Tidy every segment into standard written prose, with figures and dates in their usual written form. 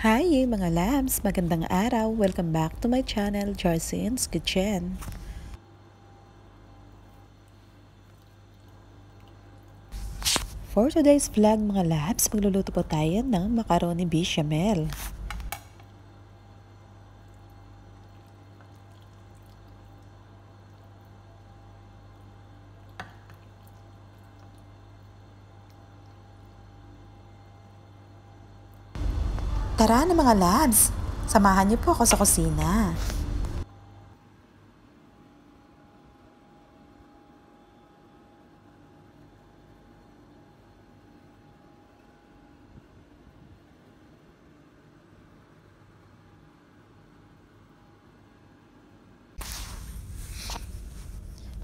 Hi mga labs! Magandang araw! Welcome back to my channel, Jarcin's Kitchen. For today's vlog mga labs, magluluto po tayo ng macaroni bechamel. Tara na mga labs! Samahan niyo po ako sa kusina.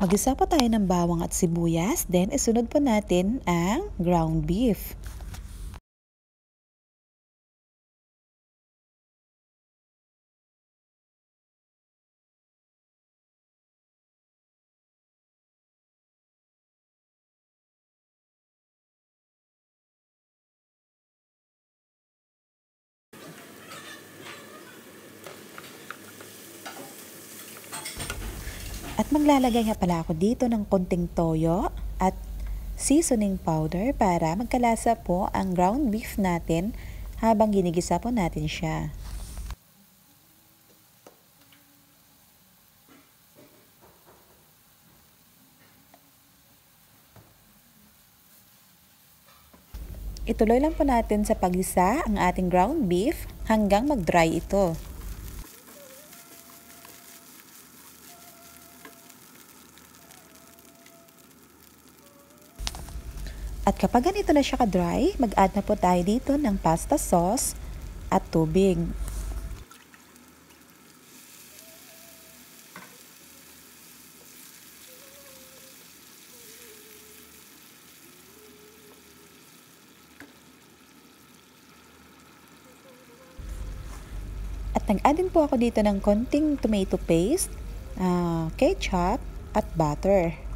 Mag-isa po tayo ng bawang at sibuyas, then isunod po natin ang ground beef. At maglalagay nga pala ako dito ng konting toyo at seasoning powder para magkalasa po ang ground beef natin habang ginigisa po natin siya. Ituloy lang po natin sa paggisa ang ating ground beef hanggang mag-dry ito. At kapag ganito na siya ka-dry, mag-add na po tayo dito ng pasta sauce at tubig. At nag-add din po ako dito ng konting tomato paste, ketchup at butter.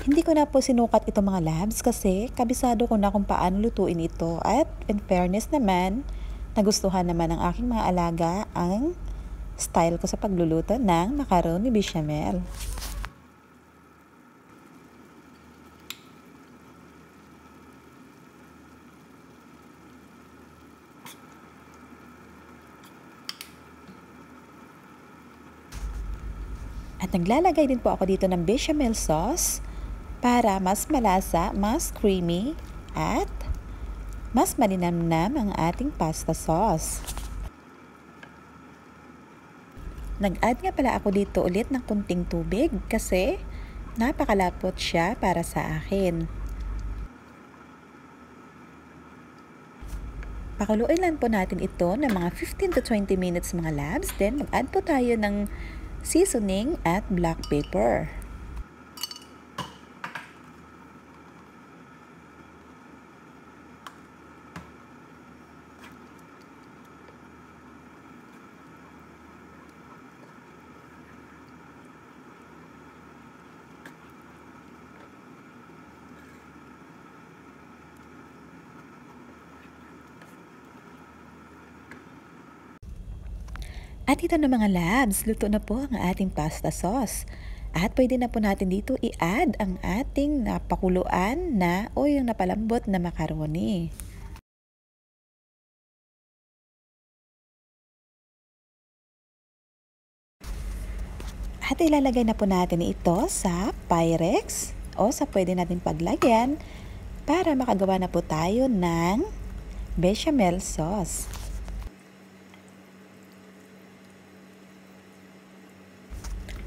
Hindi ko na po sinukat ito mga labs kasi kabisado ko na kung paano lutuin ito at in fairness naman, nagustuhan naman ng aking mga alaga ang style ko sa pagluluto ng macaroni bechamel. At naglalagay din po ako dito ng bechamel sauce para mas malasa, mas creamy, at mas malinamnam ang ating pasta sauce. Nag-add nga pala ako dito ulit ng kunting tubig kasi napakalapot siya para sa akin. Pakuluin lang po natin ito ng mga 15 to 20 minutes mga labs. Then mag-add po tayo ng seasoning at black pepper. At ito na mga labs, luto na po ang ating pasta sauce. At pwede na po natin dito i-add ang ating napakuluan na o yung napalambot na macaroni. At ilalagay na po natin ito sa Pyrex o sa pwede natin paglagyan para makagawa na po tayo ng bechamel sauce.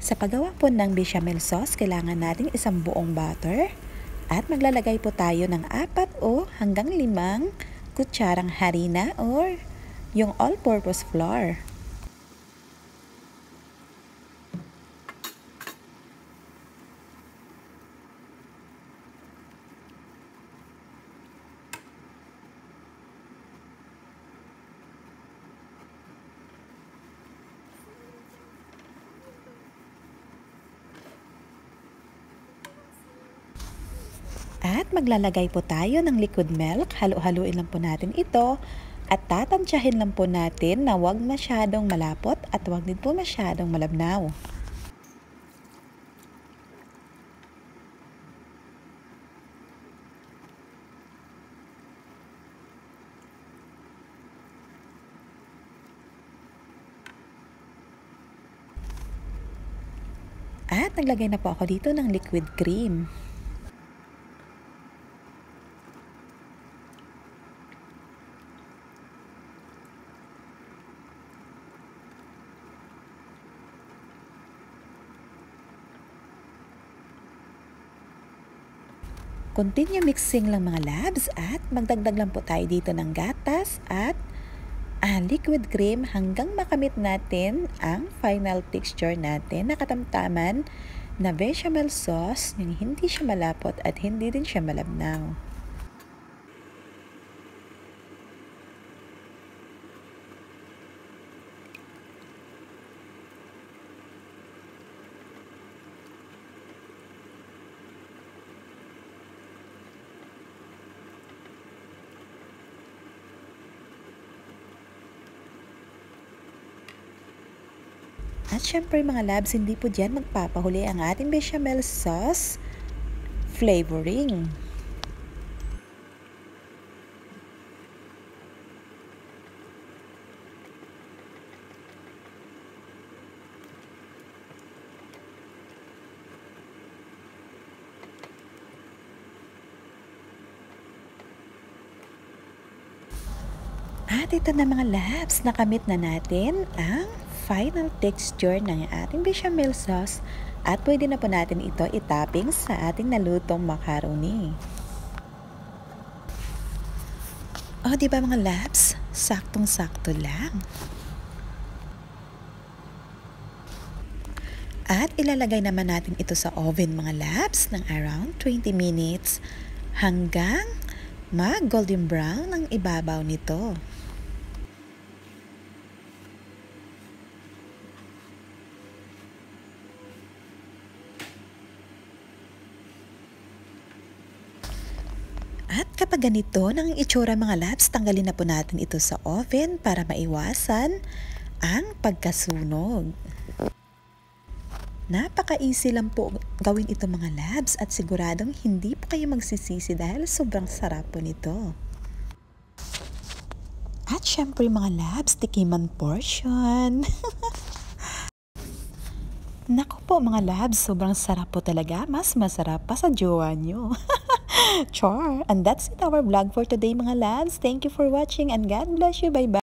Sa paggawa po ng bechamel sauce, kailangan natin isang buong butter at maglalagay po tayo ng 4 o hanggang 5 kutsarang harina or yung all-purpose flour. At maglalagay po tayo ng liquid milk. Halu-haluin lang po natin ito at tatansyahin lang po natin na huwag masyadong malapot at huwag din po masyadong malabnaw. At naglagay na po ako dito ng liquid cream. Continue mixing lang mga labs at magdagdag lang po tayo dito ng gatas at liquid cream hanggang makamit natin ang final texture natin na katamtaman na bechamel sauce yung hindi siya malapot at hindi din siya malabnaw. At syempre mga labs, hindi po dyan magpapahuli ang ating bechamel sauce flavoring. At ito na mga labs, nakamit na natin ang final texture ng ating bechamel sauce at pwede na po natin ito itopping sa ating nalutong macaroni. O, diba mga labs? Saktong-sakto lang. At ilalagay naman natin ito sa oven mga labs ng around 20 minutes hanggang mag-golden brown ang ibabaw nito. At kapag ganito ng itsura mga labs, tanggalin na po natin ito sa oven para maiwasan ang pagkasunog. Napaka-easy lang po gawin ito mga labs at siguradong hindi po kayo magsisisi dahil sobrang sarap po nito. At syempre mga labs, tikiman portion. Naku po mga labs, sobrang sarap po talaga. Mas masarap pa sa jowa nyo. Char! And that's it our vlog for today mga labs. Thank you for watching and God bless you. Bye-bye.